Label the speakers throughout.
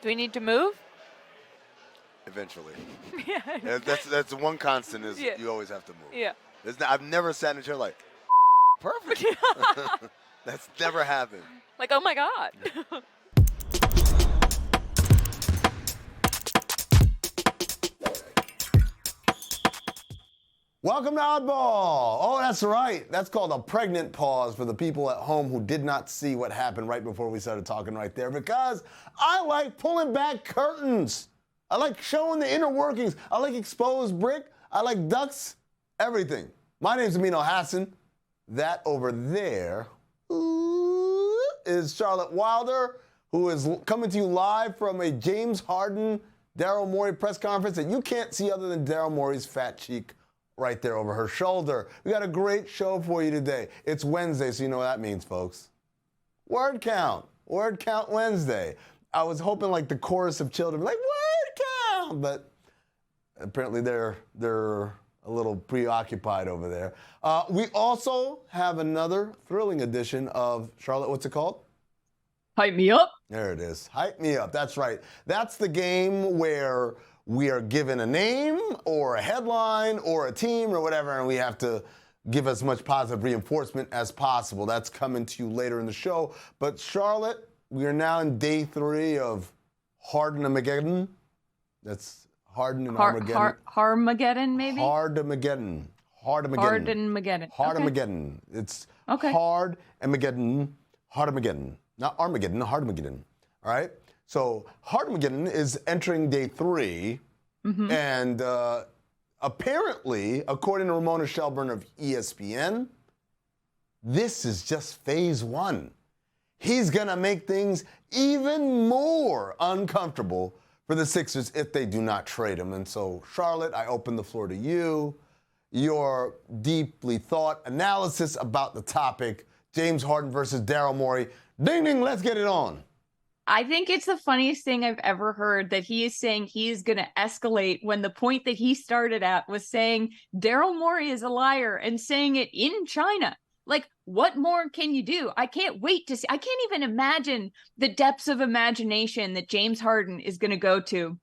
Speaker 1: Do we need to move?
Speaker 2: Eventually.
Speaker 1: Yeah.
Speaker 2: That's the one constant is
Speaker 1: Yeah.
Speaker 2: you always have to move.
Speaker 1: Yeah.
Speaker 2: I've never sat in a chair like, perfect. That's never happened.
Speaker 1: Like, oh my God.
Speaker 3: Welcome to Oddball. Oh, that's right. That's called a pregnant pause for the people at home who did not see what happened right before we started talking right there, because I like pulling back curtains. I like showing the inner workings. I like exposed brick. I like ducks, everything. My name's Amin Elhassan. That over there is Charlotte Wilder, who is coming to you live from a James Harden, Daryl Morey press conference that you can't see other than Daryl Morey's fat cheek right there over her shoulder. We got a great show for you today. It's Wednesday, so you know what that means, folks. Word count. Word count Wednesday. I was hoping like the chorus of children, like, word count, but apparently they're a little preoccupied over there. We also have another thrilling edition of, Charlotte, what's it called?
Speaker 1: Hype me up.
Speaker 3: There it is. Hype me up. That's right. That's the game where we are given a name or a headline or a team or whatever, and we have to give as much positive reinforcement as possible. That's coming to you later in the show. But Charlotte, we are now in day 3 of Hardenmagedden. That's Harden and Armageddon.
Speaker 1: Harmageddon, maybe?
Speaker 3: Hardenmagedden.
Speaker 1: Hardenmagedden.
Speaker 3: Hardenmagedden.
Speaker 1: Okay.
Speaker 3: It's
Speaker 1: Okay.
Speaker 3: Hard and Mageddon. Hardenmagedden. Not Armageddon, Hardenmagedden. All right? So Hardenmagedden is entering day 3, and apparently, according to Ramona Shelburne of ESPN, this is just phase 1. He's going to make things even more uncomfortable for the Sixers if they do not trade him. And so, Charlotte, I open the floor to you. Your deeply thought analysis about the topic, James Harden versus Daryl Morey. Ding, ding, let's get it on.
Speaker 1: I think it's the funniest thing I've ever heard that he is saying he is going to escalate when the point that he started at was saying Daryl Morey is a liar and saying it in China. Like, what more can you do? I can't wait to see. I can't even imagine the depths of imagination that James Harden is going to go to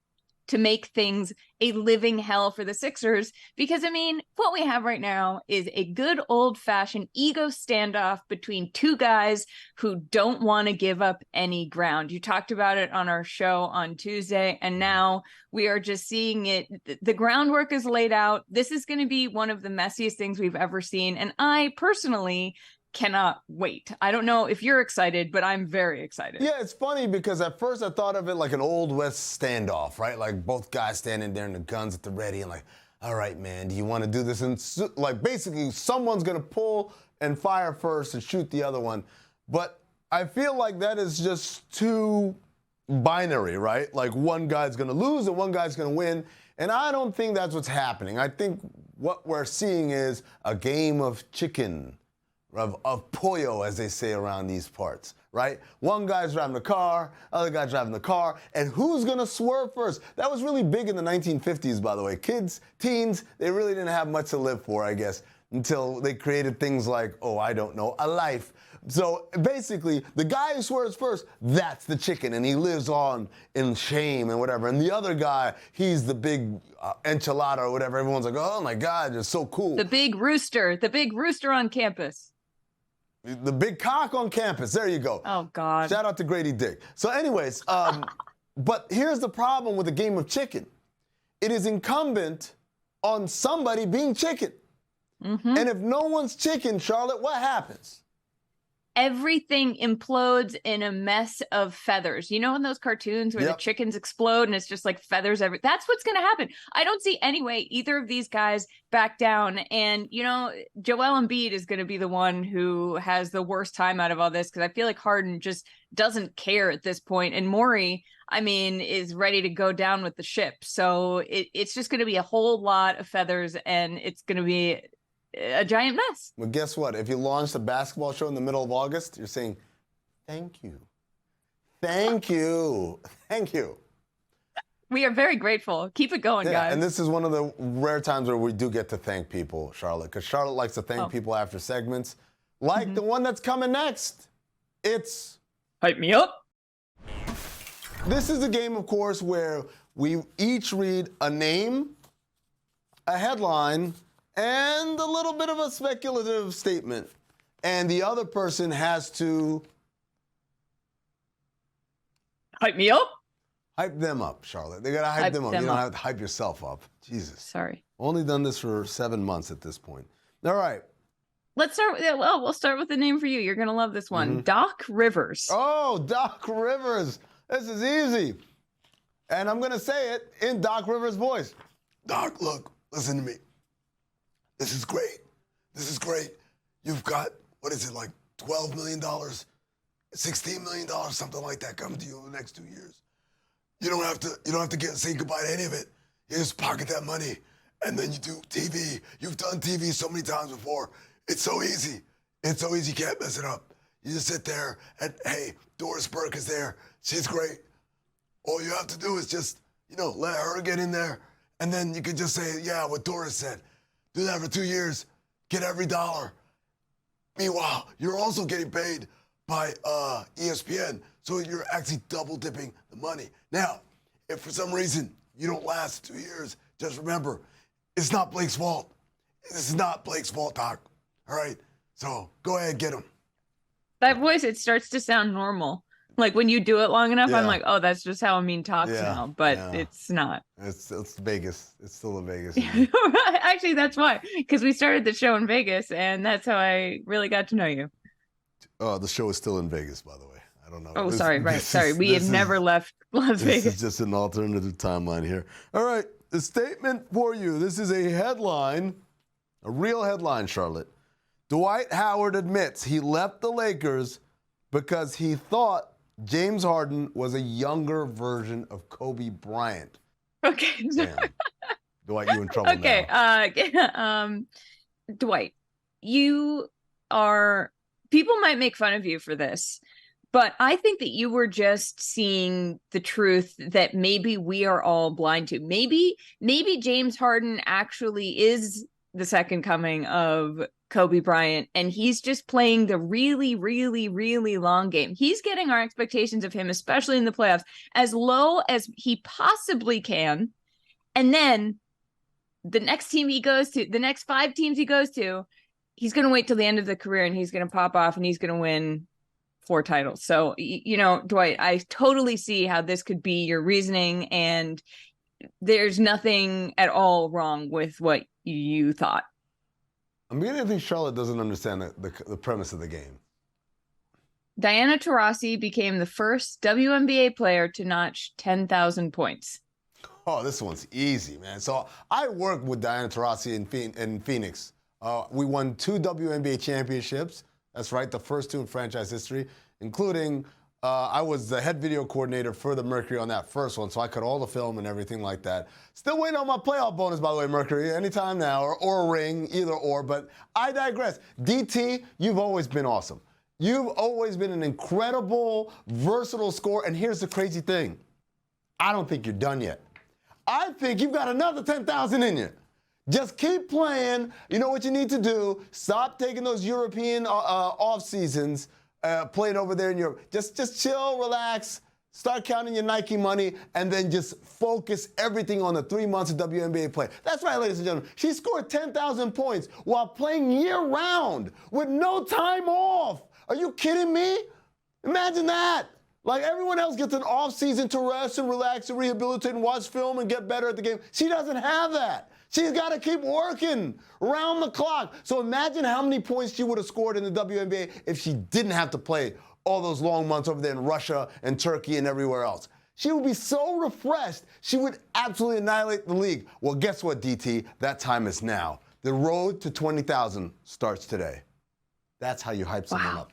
Speaker 1: make things a living hell for the Sixers. Because, I mean, what we have right now is a good old-fashioned ego standoff between two guys who don't want to give up any ground. You talked about it on our show on Tuesday, and now we are just seeing it. The groundwork is laid out. This is going to be one of the messiest things we've ever seen, and I personally cannot wait. I don't know if you're excited, but I'm very excited.
Speaker 3: Yeah, it's funny because at first I thought of it like an Old West standoff, right? Like both guys standing there and the guns at the ready and like, all right, man, do you want to do this? And like basically someone's going to pull and fire first and shoot the other one. But I feel like that is just too binary, right? Like one guy's going to lose and one guy's going to win. And I don't think that's what's happening. I think what we're seeing is a game of chicken. Of pollo, as they say around these parts, right? One guy's driving the car, other guy's driving the car, and who's gonna swerve first? That was really big in the 1950s, by the way. Kids, teens, they really didn't have much to live for, I guess, until they created things like, oh, I don't know, a life. So basically, the guy who swerves first, that's the chicken, and he lives on in shame and whatever. And the other guy, he's the big enchilada or whatever. Everyone's like, oh my God, you're so cool.
Speaker 1: The big rooster on campus.
Speaker 3: The big cock on campus. There you go.
Speaker 1: Oh, God.
Speaker 3: Shout out to Grady Dick. So anyways, but here's the problem with the game of chicken. It is incumbent on somebody being chicken. And if no one's chicken, Charlotte, what happens?
Speaker 1: Everything implodes in a mess of feathers. You know in those cartoons where the chickens explode and it's just like feathers that's what's going to happen. I don't see any way either of these guys back down. And, you know, Joel Embiid is going to be the one who has the worst time out of all this because I feel like Harden just doesn't care at this point. And Morey, I mean, is ready to go down with the ship. So it's just going to be a whole lot of feathers and it's going to be a giant mess.
Speaker 3: Well, guess what? If you launched a basketball show in the middle of August, you're saying, thank you. Thank you. Thank you.
Speaker 1: We are very grateful. Keep it going, guys.
Speaker 3: And this is one of the rare times where we do get to thank people, Charlotte, because Charlotte likes to thank people after segments, like the one that's coming next. It's
Speaker 1: Hype Me Up.
Speaker 3: This is a game, of course, where we each read a name, a headline, and a little bit of a speculative statement. And the other person has to...
Speaker 1: Hype me up?
Speaker 3: Hype them up, Charlotte. They got to hype them up. You don't have to hype yourself up. Jesus.
Speaker 1: Sorry.
Speaker 3: Only done this for 7 months at this point. All right.
Speaker 1: Let's start with, well, we'll start with the name for you. You're going to love this one. Doc Rivers.
Speaker 3: Oh, Doc Rivers. This is easy. And I'm going to say it in Doc Rivers' voice. Doc, look, listen to me. This is great. This is great. You've got, what is it, like $12 million, $16 million, something like that coming to you in the next 2 years. You don't have to say goodbye to any of it. You just pocket that money, and then you do TV. You've done TV so many times before. It's so easy. It's so easy, you can't mess it up. You just sit there, and hey, Doris Burke is there. She's great. All you have to do is just, let her get in there, and then you could just say, yeah, what Doris said. Do that for 2 years. Get every dollar. Meanwhile, you're also getting paid by ESPN, so you're actually double dipping the money. Now, if for some reason you don't last 2 years, just remember, it's not Blake's fault. This is not Blake's fault, Doc. All right? So go ahead, get him.
Speaker 1: That voice, it starts to sound normal. Like when you do it long enough, I'm like, oh, that's just how Amin talks now. But it's not.
Speaker 3: It's Vegas. It's still in Vegas.
Speaker 1: Actually, that's why. Because we started the show in Vegas, and that's how I really got to know you.
Speaker 3: Oh, the show is still in Vegas, by the way. I don't know.
Speaker 1: Oh, sorry. We have never left Las Vegas.
Speaker 3: This is just an alternative timeline here. All right. The statement for you. This is a headline, a real headline, Charlotte. Dwight Howard admits he left the Lakers because he thought James Harden was a younger version of Kobe Bryant.
Speaker 1: Okay.
Speaker 3: Damn. Dwight, you in trouble now.
Speaker 1: Okay. Dwight, people might make fun of you for this, but I think that you were just seeing the truth that maybe we are all blind to. Maybe James Harden actually is the second coming of Kobe Bryant, and he's just playing the really, really, really long game. He's getting our expectations of him, especially in the playoffs, as low as he possibly can. And then the next team he goes to, the next 5 teams he goes to, he's going to wait till the end of the career and he's going to pop off and he's going to win 4 titles. So, Dwight, I totally see how this could be your reasoning, and there's nothing at all wrong with what you thought.
Speaker 3: I'm beginning to think Charlotte doesn't understand the premise of the game.
Speaker 1: Diana Taurasi became the first WNBA player to notch 10,000 points.
Speaker 3: Oh, this one's easy, man. So I worked with Diana Taurasi in Phoenix. We won 2 WNBA championships. That's right, the first 2 in franchise history, including I was the head video coordinator for the Mercury on that first one, so I cut all the film and everything like that. Still waiting on my playoff bonus, by the way, Mercury, anytime now, or a ring, either or, but I digress. DT, you've always been awesome. You've always been an incredible, versatile scorer, and here's the crazy thing. I don't think you're done yet. I think you've got another 10,000 in you. Just keep playing. You know what you need to do? Stop taking those European off seasons, playing over there in Europe. Just chill, relax, start counting your Nike money, and then just focus everything on the 3 months of WNBA play. That's right, ladies and gentlemen. She scored 10,000 points while playing year-round with no time off. Are you kidding me? Imagine that. Like everyone else gets an off season to rest and relax and rehabilitate and watch film and get better at the game. She doesn't have that. She's got to keep working round the clock. So imagine how many points she would have scored in the WNBA if she didn't have to play all those long months over there in Russia and Turkey and everywhere else. She would be so refreshed, she would absolutely annihilate the league. Well, guess what, DT? That time is now. The road to 20,000 starts today. That's how you hype someone up.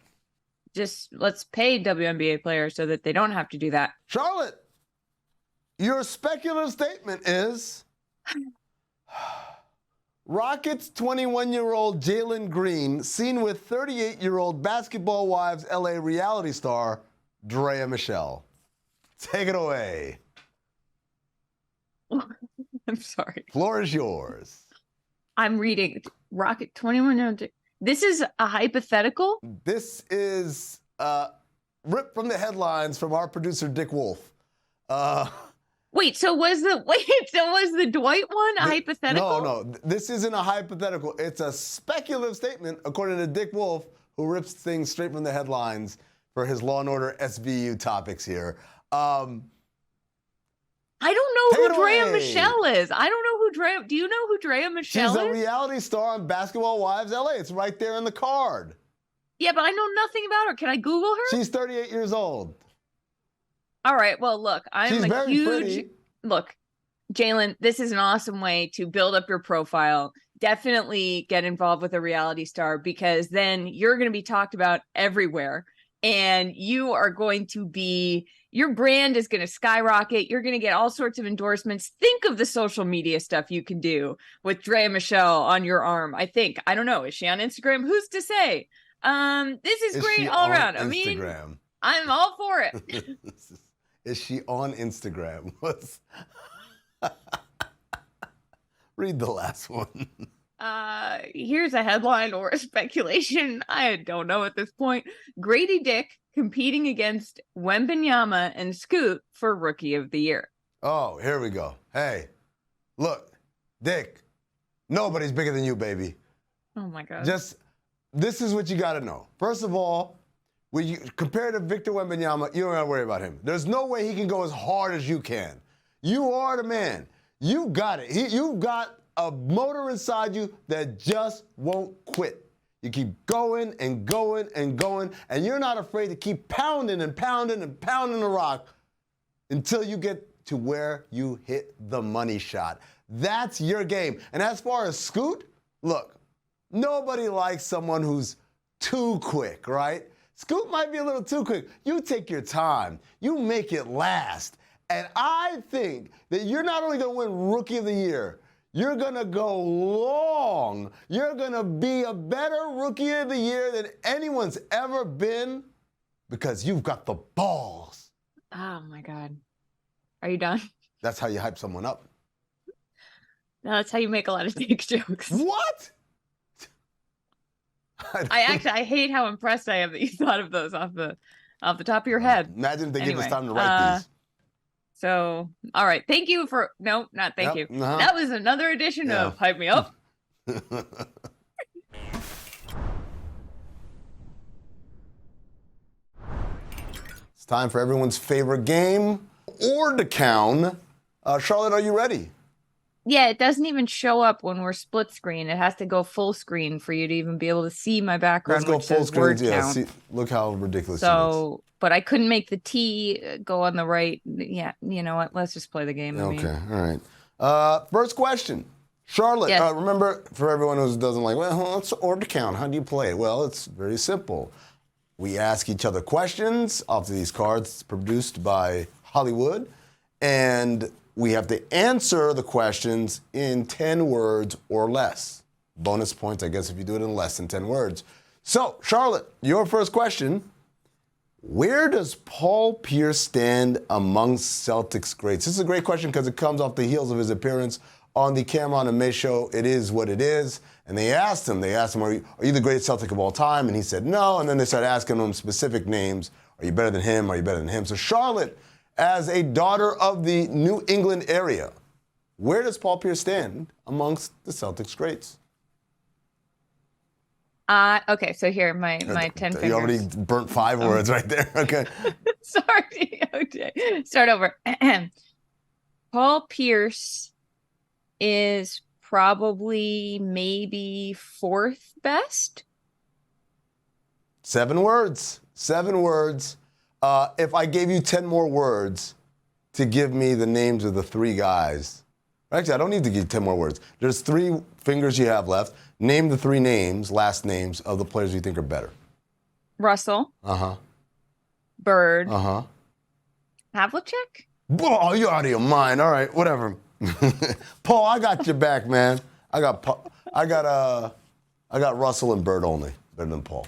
Speaker 1: Just let's pay WNBA players so that they don't have to do that.
Speaker 3: Charlotte, your speculative statement is Rockets 21-year-old Jalen Green seen with 38-year-old Basketball Wives LA reality star DRAYA Michele. Take it away.
Speaker 1: I'm sorry.
Speaker 3: Floor is yours.
Speaker 1: I'm reading Rocket 21-year-old. This is a hypothetical?
Speaker 3: This is ripped from the headlines from our producer, Dick Wolf.
Speaker 1: Wait, so was the Dwight one a hypothetical?
Speaker 3: No, this isn't a hypothetical. It's a speculative statement, according to Dick Wolf, who rips things straight from the headlines for his Law & Order SVU topics here.
Speaker 1: I don't know who DRAYA Michele is. I don't know who DRAYA. Do you know who DRAYA Michele is?
Speaker 3: She's a reality star on Basketball Wives LA. It's right there in the card.
Speaker 1: Yeah, but I know nothing about her. Can I Google her?
Speaker 3: She's 38 years old.
Speaker 1: All right. Well, look,
Speaker 3: She's very
Speaker 1: huge
Speaker 3: pretty.
Speaker 1: Look, Jalen, this is an awesome way to build up your profile. Definitely get involved with a reality star, because then you're going to be talked about everywhere, and you are going to be, your brand is going to skyrocket. You're going to get all sorts of endorsements. Think of the social media stuff you can do with DRAYA Michele on your arm. I don't know. Is she on Instagram? Who's to say? This is great all around. Amin, I'm all for it.
Speaker 3: Is she on Instagram? Read the last one.
Speaker 1: Here's a headline or a speculation. I don't know at this point. Grady Dick competing against Wembanyama and Scoot for Rookie of the Year.
Speaker 3: Oh, here we go. Hey, look, Dick, nobody's bigger than you, baby.
Speaker 1: Oh my God.
Speaker 3: This is what you got to know. First of all, when you compare to Victor Wembanyama, you don't got to worry about him. There's no way he can go as hard as you can. You are the man. You got it. You've got a motor inside you that just won't quit. You keep going and going and going, and you're not afraid to keep pounding and pounding and pounding the rock until you get to where you hit the money shot. That's your game. And as far as Scoot, look, nobody likes someone who's too quick, right? Scoot might be a little too quick. You take your time. You make it last. And I think that you're not only going to win Rookie of the Year, you're going to go long. You're going to be a better Rookie of the Year than anyone's ever been, because you've got the balls.
Speaker 1: Oh, my God. Are you done?
Speaker 3: That's how you hype someone up.
Speaker 1: No, that's how you make a lot of dick jokes.
Speaker 3: What?
Speaker 1: I hate how impressed I am that you thought of those off the top of your head.
Speaker 3: Imagine if they give us time to write these.
Speaker 1: So, all right. Thank you for, no, not thank you.
Speaker 3: Uh-huh.
Speaker 1: That was another edition of Hype Me Up.
Speaker 3: It's time for everyone's favorite game, or to count. Charlotte, are you ready?
Speaker 1: Yeah, it doesn't even show up when we're split screen. It has to go full screen for you to even be able to see my background.
Speaker 3: Let's go full screen. Yeah, see, look how ridiculous it is.
Speaker 1: But I couldn't make the T go on the right. Yeah, you know what? Let's just play the game.
Speaker 3: Okay, all right. First question. Charlotte,
Speaker 1: yes.
Speaker 3: Remember, for everyone who doesn't like, well, it's or to count. How do you play it? Well, it's very simple. We ask each other questions off of these cards produced by Hollywood, and we have to answer the questions in 10 words or less. Bonus points, I guess, if you do it in less than 10 words. So, Charlotte, your first question. Where does Paul Pierce stand amongst Celtics greats? This is a great question because it comes off the heels of his appearance on the Cameron and May show, It Is What It Is. And they asked him, are you the greatest Celtic of all time? And he said no. And then they started asking him specific names. Are you better than him? Are you better than him? So Charlotte, as a daughter of the New England area, where does Paul Pierce stand amongst the Celtics greats?
Speaker 1: Okay, so here, my 10 fingers.
Speaker 3: You already burnt 5 words right there. Okay.
Speaker 1: Sorry. Okay. Start over. Paul Pierce is probably maybe 4th best.
Speaker 3: 7 words. 7 words. If I gave you 10 more words to give me the names of the 3 guys. Actually, I don't need to give you 10 more words. There's 3 fingers you have left. Name the 3 names, last names, of the players you think are better.
Speaker 1: Russell.
Speaker 3: Uh-huh.
Speaker 1: Bird.
Speaker 3: Uh-huh.
Speaker 1: Havlicek?
Speaker 3: Oh, you're out of your mind. All right, whatever. Paul, I got your back, man. I got Russell and Bird only. Better than Paul.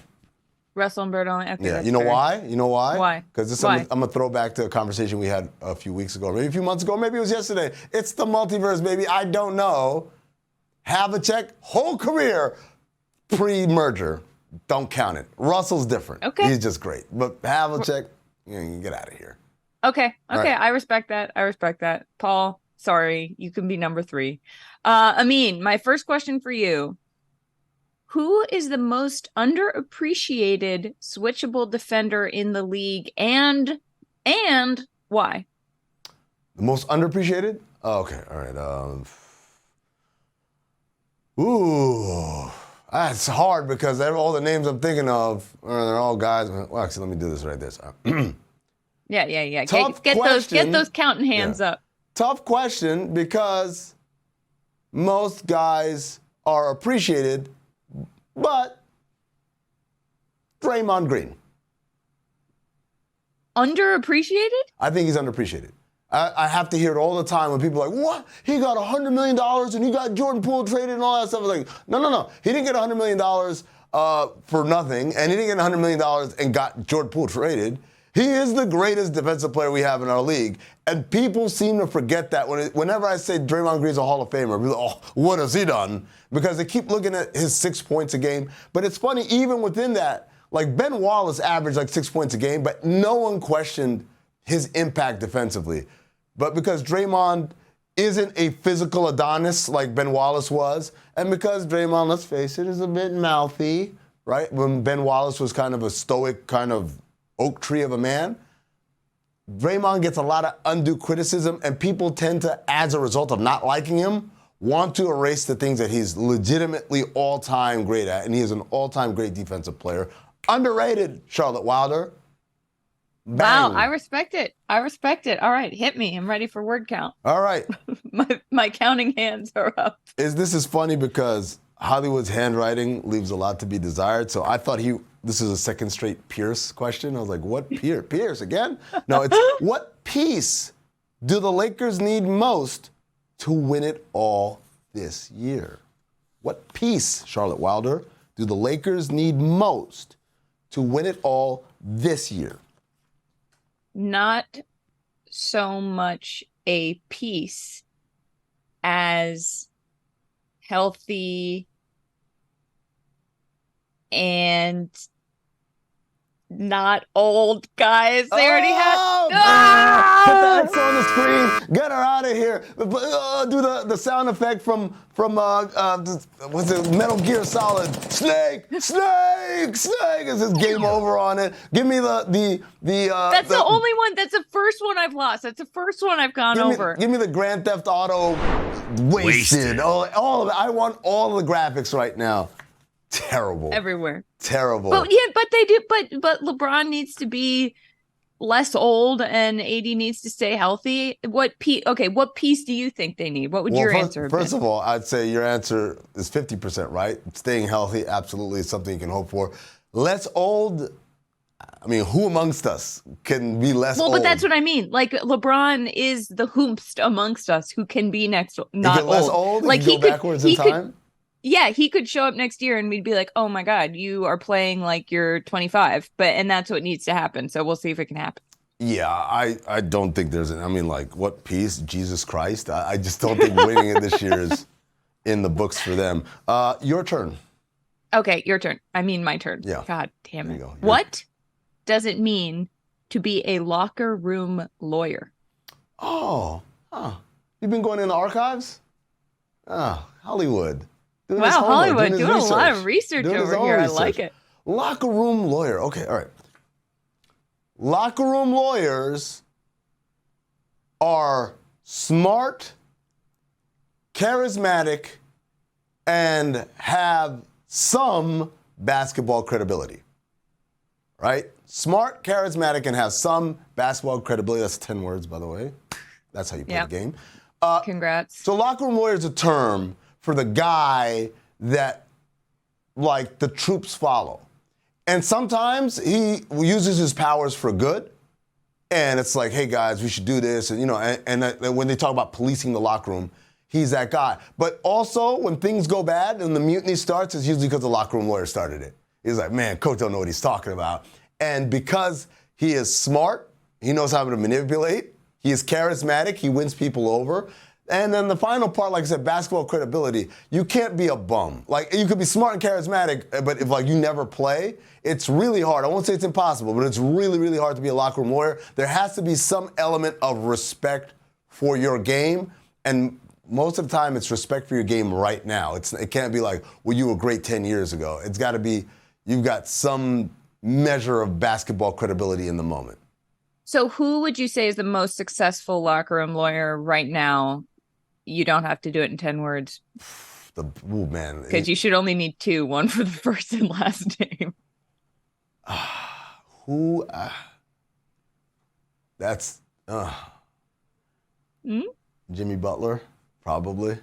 Speaker 1: Russell and Bird only? Okay,
Speaker 3: yeah, you know fair. Why? You know why?
Speaker 1: Why?
Speaker 3: Because I'm going to throw back to a conversation we had a few weeks ago, maybe a few months ago, maybe it was yesterday. It's the multiverse, baby. I don't know. Havlicek, whole career, pre-merger, don't count it. Russell's different.
Speaker 1: Okay.
Speaker 3: He's just great. But Havlicek, you get out of here.
Speaker 1: Okay.
Speaker 3: Right.
Speaker 1: I respect that. Paul, sorry, you can be number 3. Amin, my first question for you. Who is the most underappreciated switchable defender in the league, and why?
Speaker 3: The most underappreciated? Oh, okay, all right. That's hard because all the names I'm thinking of, they're all guys. Well, actually, let me do this right this.
Speaker 1: Yeah.
Speaker 3: Tough
Speaker 1: Get
Speaker 3: question.
Speaker 1: those counting hands up.
Speaker 3: Tough question because most guys are appreciated, but Draymond Green.
Speaker 1: Underappreciated?
Speaker 3: I think he's underappreciated. I have to hear it all the time when people are like, what? He got $100 million and he got Jordan Poole traded and all that stuff. I was like, no. He didn't get $100 million for nothing, and he didn't get $100 million and got Jordan Poole traded. He is the greatest defensive player we have in our league. And people seem to forget that whenever I say Draymond Green's a Hall of Famer, people are like, oh, what has he done? Because they keep looking at his 6 points a game. But it's funny, even within that, like Ben Wallace averaged like 6 points a game, but no one questioned his impact defensively. But because Draymond isn't a physical Adonis like Ben Wallace was, and because Draymond, let's face it, is a bit mouthy, right? When Ben Wallace was kind of a stoic kind of oak tree of a man, Draymond gets a lot of undue criticism, and people tend to, as a result of not liking him, want to erase the things that he's legitimately all-time great at, and he is an all-time great defensive player. Underrated, Charlotte Wilder. Bang.
Speaker 1: Wow, I respect it. All right, hit me. I'm ready for word count.
Speaker 3: All right.
Speaker 1: my counting hands are up.
Speaker 3: This is funny because Hollywood's handwriting leaves a lot to be desired, so I thought this is a second straight Pierce question. I was like, what Pierce? Pierce again? No, it's what piece do the Lakers need most to win it all this year? What piece, Charlotte Wilder, do the Lakers need most to win it all this year?
Speaker 1: Not so much a piece as healthy and not old guys. They already have.
Speaker 3: Put the X on the screen. Get her out of here. Do the sound effect from what's it? Metal Gear Solid. Snake. Is this game over on it? Give me the.
Speaker 1: That's the only one. That's the first one I've lost. That's the first one I've gone over.
Speaker 3: Give me the Grand Theft Auto wasted. All of it. I want all of the graphics right now. Terrible.
Speaker 1: Everywhere.
Speaker 3: Terrible.
Speaker 1: But yeah, but they do. But LeBron needs to be less old, and AD needs to stay healthy. What piece do you think they need? What would your answer have been?
Speaker 3: First of all, I'd say your answer is 50% right. Staying healthy, absolutely, is something you can hope for. Less old. I mean, who amongst us can be less old?
Speaker 1: Well, but that's what I mean. Like, LeBron is the whomst amongst us who can be not old.
Speaker 3: Less old?
Speaker 1: Like,
Speaker 3: he can go backwards in time?
Speaker 1: Yeah, he could show up next year and we'd be like, oh my God, you are playing like you're 25. And that's what needs to happen. So we'll see if it can happen.
Speaker 3: Yeah, I don't think like, what piece? Jesus Christ? I just don't think winning it this year is in the books for them. Your turn.
Speaker 1: Okay, your turn. I mean, my turn.
Speaker 3: Yeah.
Speaker 1: God damn it. What does it mean to be a locker room lawyer?
Speaker 3: You've been going in the archives? Hollywood.
Speaker 1: Wow, Hollywood doing a lot of research over here. I like it.
Speaker 3: Locker room lawyer. Okay, all right. Locker room lawyers are smart, charismatic, and have some basketball credibility. Right? Smart, charismatic, and have some basketball credibility. That's 10 words, by the way. That's how you play the game.
Speaker 1: Congrats.
Speaker 3: So locker room lawyer is a term for the guy that, like, the troops follow. And sometimes he uses his powers for good. And it's like, hey, guys, we should do this. And, and when they talk about policing the locker room, he's that guy. But also, when things go bad and the mutiny starts, it's usually because the locker room lawyer started it. He's like, man, coach don't know what he's talking about. And because he is smart, he knows how to manipulate, he is charismatic, he wins people over, And then the final part, like I said, basketball credibility. You can't be a bum. Like, you could be smart and charismatic, but if, like, you never play, it's really hard. I won't say it's impossible, but it's really, really hard to be a locker room lawyer. There has to be some element of respect for your game, and most of the time it's respect for your game right now. It can't be like, well, you were great 10 years ago. It's got to be, you've got some measure of basketball credibility in the moment.
Speaker 1: So who would you say is the most successful locker room lawyer right now? You don't have to do it in 10 words.
Speaker 3: Oh, man.
Speaker 1: Because you should only need 2, one for the first and last name.
Speaker 3: Who? That's Jimmy Butler, probably.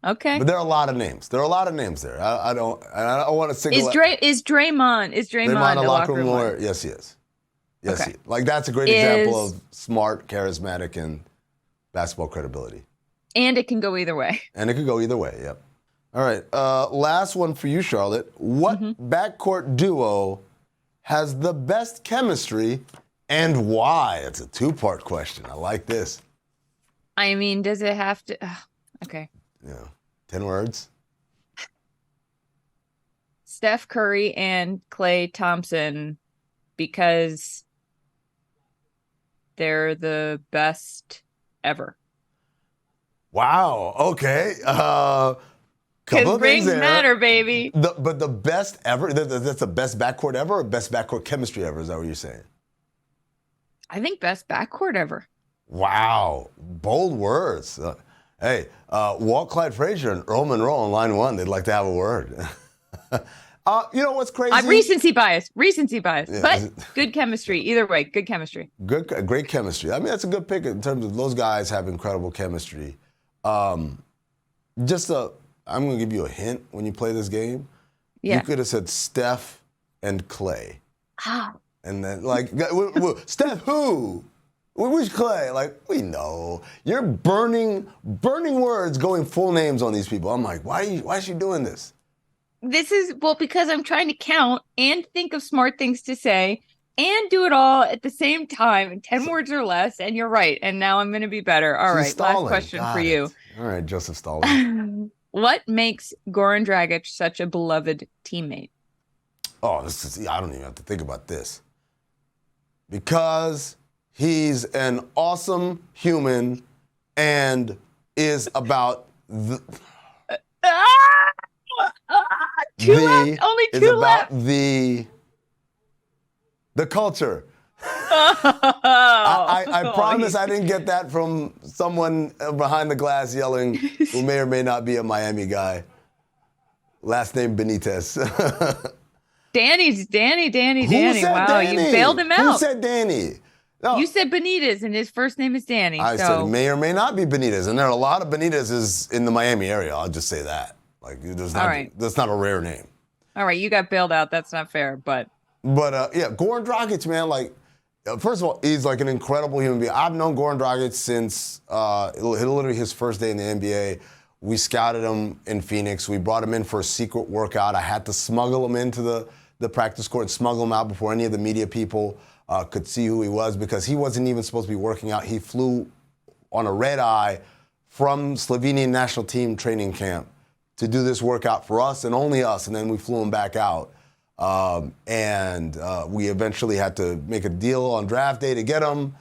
Speaker 1: Okay.
Speaker 3: But there are a lot of names. There are a lot of names there. I don't want to single.
Speaker 1: Is Draymond
Speaker 3: a locker room lawyer? Yes, he is. Yes,
Speaker 1: okay.
Speaker 3: he is. Like, that's a great example of smart, charismatic, and basketball credibility.
Speaker 1: And it can go either way.
Speaker 3: And it could go either way, yep. All right, last one for you, Charlotte. What backcourt duo has the best chemistry and why? It's a 2-part question. I like this.
Speaker 1: I mean, does it have to? Okay.
Speaker 3: Yeah, 10 words.
Speaker 1: Steph Curry and Klay Thompson, because they're the best ever.
Speaker 3: Wow. Okay.
Speaker 1: Because rings matter, baby.
Speaker 3: But the best ever? That's the best backcourt ever, or best backcourt chemistry ever? Is that what you're saying?
Speaker 1: I think best backcourt ever.
Speaker 3: Wow. Bold words. Hey, Walt Clyde Frazier and Earl Monroe on line 1. They'd like to have a word. You know what's crazy?
Speaker 1: Recency bias.
Speaker 3: Yeah.
Speaker 1: But good chemistry. Either way, good chemistry.
Speaker 3: Great chemistry. I mean, that's a good pick in terms of those guys have incredible chemistry. I'm going to give you a hint when you play this game. Yeah. You could have said Steph and Klay. And then, like, Steph who? Which Klay? Like, we know. You're burning words going full names on these people. I'm like, why is she doing this?
Speaker 1: Because I'm trying to count and think of smart things to say and do it all at the same time in 10 words or less. And you're right. And now I'm going to be better. All right. Last question for you.
Speaker 3: All right, Joseph Stalin.
Speaker 1: What makes Goran Dragic such a beloved teammate?
Speaker 3: Oh, I don't even have to think about this. Because he's an awesome human and is about only two left. About the culture. I promise I didn't get that from someone behind the glass yelling, who may or may not be a Miami guy. Last name Benitez.
Speaker 1: Danny. Wow,
Speaker 3: Danny?
Speaker 1: You bailed him out.
Speaker 3: Who said Danny? No.
Speaker 1: You said Benitez, and his first name is Danny.
Speaker 3: I said may or may not be Benitez, and there are a lot of Benitez's in the Miami area. I'll just say that. Like, that's not a rare name.
Speaker 1: All right, you got bailed out. That's not fair, but
Speaker 3: yeah, Goran Dragic, man, like, first of all, he's like an incredible human being. I've known Goran Dragic since literally his first day in the NBA. We scouted him in Phoenix. We brought him in for a secret workout. I had to smuggle him into the practice court and smuggle him out before any of the media people could see who he was, because he wasn't even supposed to be working out. He flew on a red eye from Slovenian national team training camp to do this workout for us and only us, and then we flew him back out. We eventually had to make a deal on draft day to get him.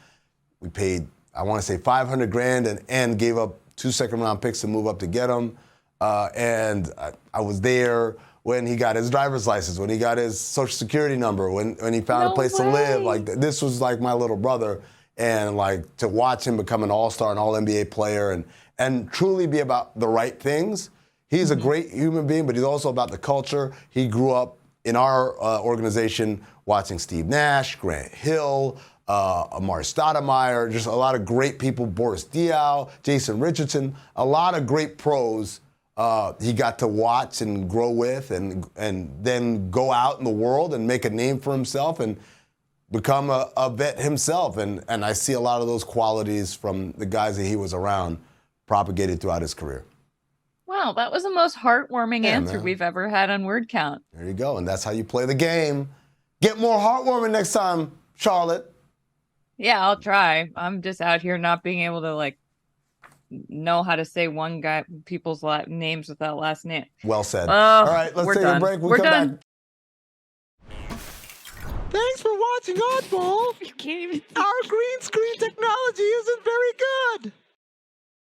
Speaker 3: We paid, I want to say, $500,000 and gave up 2 second-round picks to move up to get him. I was there when he got his driver's license, when he got his social security number, when he found a place to live. Like, this was like my little brother. And like, to watch him become an all-star, an all-NBA player, and truly be about the right things. He's a great human being, but he's also about the culture. He grew up in our organization watching Steve Nash, Grant Hill, Amar Stoudemire, just a lot of great people, Boris Diaw, Jason Richardson, a lot of great pros he got to watch and grow with, and then go out in the world and make a name for himself and become a vet himself. And I see a lot of those qualities from the guys that he was around propagated throughout his career.
Speaker 1: Wow, that was the most heartwarming answer we've ever had on Word Count.
Speaker 3: There you go, and that's how you play the game. Get more heartwarming next time, Charlotte.
Speaker 1: Yeah, I'll try. I'm just out here not being able to, like, know how to say people's names without last name.
Speaker 3: Well said. All right, let's take a break.
Speaker 1: We're done.
Speaker 3: Back. Thanks for watching Oddball.
Speaker 1: You can't even.
Speaker 3: Our green screen technology isn't very good.